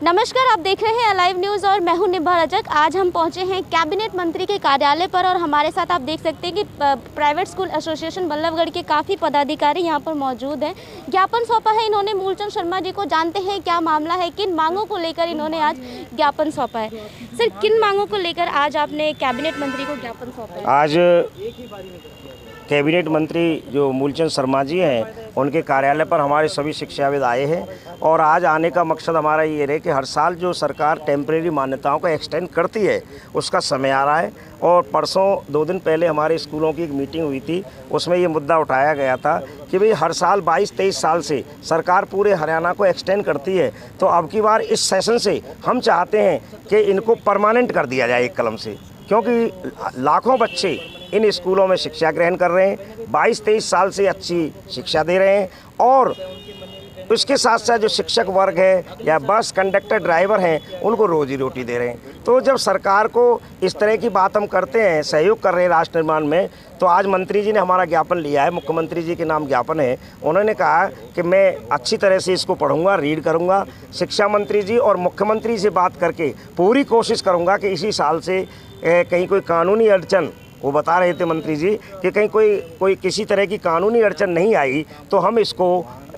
नमस्कार, आप देख रहे हैं अलाइव न्यूज़ और मैं हूं निभा रजक। आज हम पहुंचे हैं कैबिनेट मंत्री के कार्यालय पर और हमारे साथ आप देख सकते हैं कि प्राइवेट स्कूल एसोसिएशन बल्लभगढ़ के काफ़ी पदाधिकारी यहां पर मौजूद हैं। ज्ञापन सौंपा है इन्होंने मूलचंद शर्मा जी को। जानते हैं क्या मामला है, किन मांगों को लेकर इन्होंने आज ज्ञापन सौंपा है। सर, किन मांगों को लेकर आज आपने कैबिनेट मंत्री को ज्ञापन सौंपा है? आज कैबिनेट मंत्री जो मूलचंद शर्मा जी हैं उनके कार्यालय पर हमारे सभी शिक्षाविद आए हैं और आज आने का मकसद हमारा ये है कि हर साल जो सरकार टेम्परेरी मान्यताओं को एक्सटेंड करती है उसका समय आ रहा है। और परसों 2 दिन पहले हमारे स्कूलों की एक मीटिंग हुई थी, उसमें ये मुद्दा उठाया गया था कि भाई हर साल 22-23 साल से सरकार पूरे हरियाणा को एक्सटेंड करती है, तो अब की बार इस सेशन से हम चाहते हैं कि इनको परमानेंट कर दिया जाए एक कलम से, क्योंकि लाखों बच्चे इन स्कूलों में शिक्षा ग्रहण कर रहे हैं, 22-23 साल से अच्छी शिक्षा दे रहे हैं और उसके साथ साथ जो शिक्षक वर्ग है या बस कंडक्टर ड्राइवर हैं उनको रोजी रोटी दे रहे हैं। तो जब सरकार को इस तरह की बात हम करते हैं, सहयोग कर रहे हैं राष्ट्र निर्माण में, तो आज मंत्री जी ने हमारा ज्ञापन लिया है, मुख्यमंत्री जी के नाम ज्ञापन है। उन्होंने कहा कि मैं अच्छी तरह से इसको पढ़ूंगा, रीड करूंगा, शिक्षा मंत्री जी और मुख्यमंत्री से बात करके पूरी कोशिश करूंगा कि इसी साल से कहीं कोई कानूनी अड़चन, वो बता रहे थे मंत्री जी कि कहीं कोई किसी तरह की कानूनी अड़चन नहीं आई तो हम इसको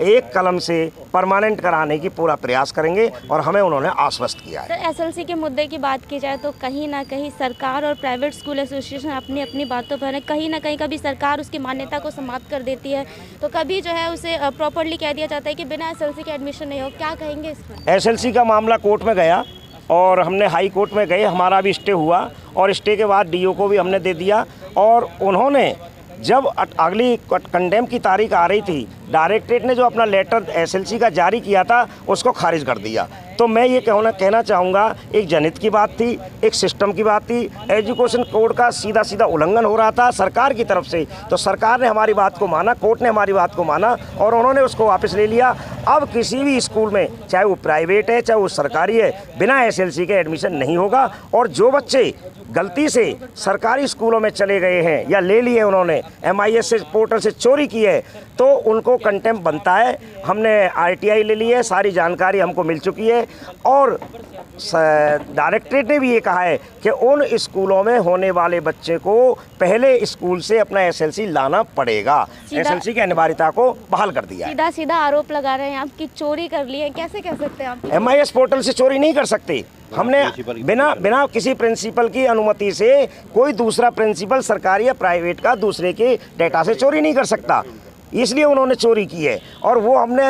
एक कलम से परमानेंट कराने की पूरा प्रयास करेंगे और हमें उन्होंने आश्वस्त किया है। सर, एसएलसी के मुद्दे की बात की जाए तो कहीं ना कहीं सरकार और प्राइवेट स्कूल एसोसिएशन अपनी अपनी बातों पर है। कहीं ना कहीं कभी सरकार उसकी मान्यता को समाप्त कर देती है तो कभी जो है उसे प्रॉपरली कह दिया जाता है कि बिना एसएलसी के एडमिशन नहीं हो। क्या कहेंगे इस पर? एसएलसी का मामला कोर्ट में गया और हमने हाई कोर्ट में गए, हमारा भी स्टे हुआ और स्टे के बाद डीओ को भी हमने दे दिया और उन्होंने जब अगली कंडेम की तारीख आ रही थी, डायरेक्टरेट ने जो अपना लेटर एसएलसी का जारी किया था उसको खारिज कर दिया। तो मैं ये कहना चाहूँगा, एक जनहित की बात थी, एक सिस्टम की बात थी, एजुकेशन कोड का सीधा सीधा उल्लंघन हो रहा था सरकार की तरफ से। तो सरकार ने हमारी बात को माना, कोर्ट ने हमारी बात को माना और उन्होंने उसको वापस ले लिया। अब किसी भी स्कूल में, चाहे वो प्राइवेट है चाहे वो सरकारी है, बिना एसएलसी के एडमिशन नहीं होगा। और जो बच्चे गलती से सरकारी स्कूलों में चले गए हैं या ले लिए उन्होंने MIS से पोर्टल से चोरी की है तो उनको कंटेम्प्ट बनता है। हमने RTI ले ली है, सारी जानकारी हमको मिल चुकी है और डायरेक्टरेट ने भी ये कहा है कि उन स्कूलों में होने वाले बच्चे को पहले स्कूल से अपना एसएलसी लाना पड़ेगा। एसएलसी की अनिवार्यता को बहाल कर दिया है। सीधा सीधा आरोप लगा रहे हैं आप कि चोरी कर ली है, कैसे कह सकते हैं आप? MIS पोर्टल से चोरी नहीं कर सकते। हमने बिना किसी प्रिंसिपल की अनुमति से कोई दूसरा प्रिंसिपल सरकारी या प्राइवेट का दूसरे के डेटा से चोरी नहीं कर सकता, इसलिए उन्होंने चोरी की है। और वो हमने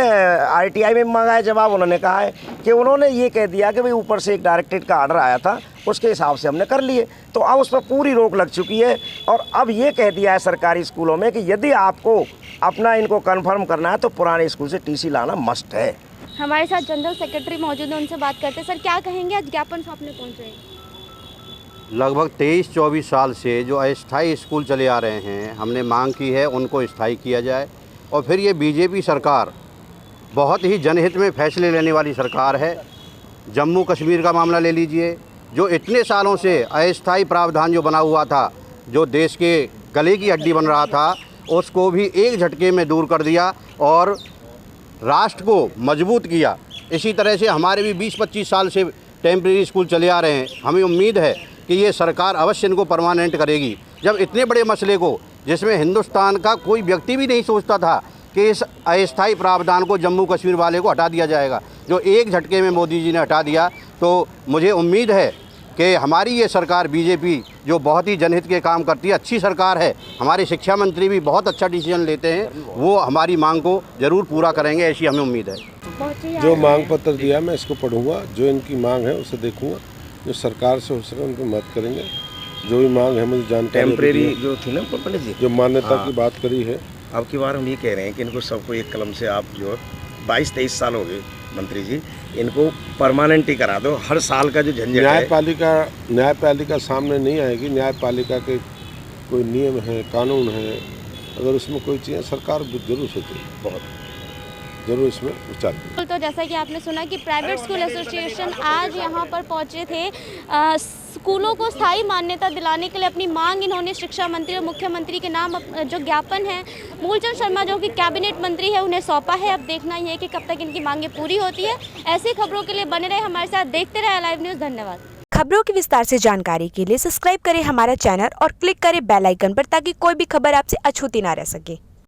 RTI में मांगा है जवाब। उन्होंने कहा है कि उन्होंने ये कह दिया कि भाई ऊपर से एक डायरेक्टरेट का ऑर्डर आया था, उसके हिसाब से हमने कर लिए। तो अब उस पर पूरी रोक लग चुकी है और अब ये कह दिया है सरकारी स्कूलों में कि यदि आपको अपना इनको कन्फर्म करना है तो पुराने स्कूल से TC लाना मस्ट है। हमारे साथ जनरल सेक्रेटरी मौजूद है, उनसे बात करते हैं। सर, क्या कहेंगे, आज ज्ञापन सौंपने पहुंचे हैं? लगभग 23-24 साल से जो अस्थायी स्कूल चले आ रहे हैं, हमने मांग की है उनको स्थायी किया जाए। और फिर ये बीजेपी सरकार बहुत ही जनहित में फैसले लेने वाली सरकार है। जम्मू कश्मीर का मामला ले लीजिए, जो इतने सालों से अस्थायी प्रावधान जो बना हुआ था, जो देश के गले की हड्डी बन रहा था, उसको भी एक झटके में दूर कर दिया और राष्ट्र को मजबूत किया। इसी तरह से हमारे भी 20-25 साल से टेम्परेरी स्कूल चले आ रहे हैं। हमें उम्मीद है कि ये सरकार अवश्य इनको परमानेंट करेगी। जब इतने बड़े मसले को, जिसमें हिंदुस्तान का कोई व्यक्ति भी नहीं सोचता था कि इस अस्थायी प्रावधान को जम्मू कश्मीर वाले को हटा दिया जाएगा, जो एक झटके में मोदी जी ने हटा दिया, तो मुझे उम्मीद है कि हमारी ये सरकार बीजेपी जो बहुत ही जनहित के काम करती है, अच्छी सरकार है। हमारे शिक्षा मंत्री भी बहुत अच्छा डिसीजन लेते हैं, वो हमारी मांग को ज़रूर पूरा करेंगे, ऐसी हमें उम्मीद है। जो मांग पत्र दिया मैं इसको पढ़ूंगा, जो इनकी मांग है उसे देखूंगा, जो सरकार से हो सके उनको मदद करेंगे। जो भी मांग है मुझे जानकारी, टेम्परेरी जो थी ना पंडित जी, जो मान्यता की बात करी है, अब की बार हम ये कह रहे हैं कि इनको सबको एक कलम से आप जो 22-23 साल हो गए मंत्री जी, इनको परमानेंट ही करा दो। हर साल का जो झंझट है, न्यायपालिका सामने नहीं आएगी। न्यायपालिका के कोई नियम है, कानून है, अगर उसमें कोई चीज़ सरकार जरूर सोचेगी। बहुत जरूर इसमें विचार करें। तो जैसा कि आपने सुना कि प्राइवेट स्कूल एसोसिएशन आज यहाँ पर पहुँचे थे। स्कूलों को स्थायी मान्यता दिलाने के लिए अपनी मांग इन्होंने शिक्षा मंत्री और मुख्यमंत्री के नाम जो ज्ञापन है मूलचंद शर्मा जो कि कैबिनेट मंत्री है उन्हें सौंपा है। अब देखना ही है कि कब तक इनकी मांगें पूरी होती है। ऐसी खबरों के लिए बने रहे हमारे साथ, देखते रहे लाइव न्यूज़। धन्यवाद। खबरों की विस्तार से जानकारी के लिए सब्सक्राइब करें हमारा चैनल और क्लिक करें बेल आइकन पर ताकि कोई भी खबर आपसे अछूती ना रह सके।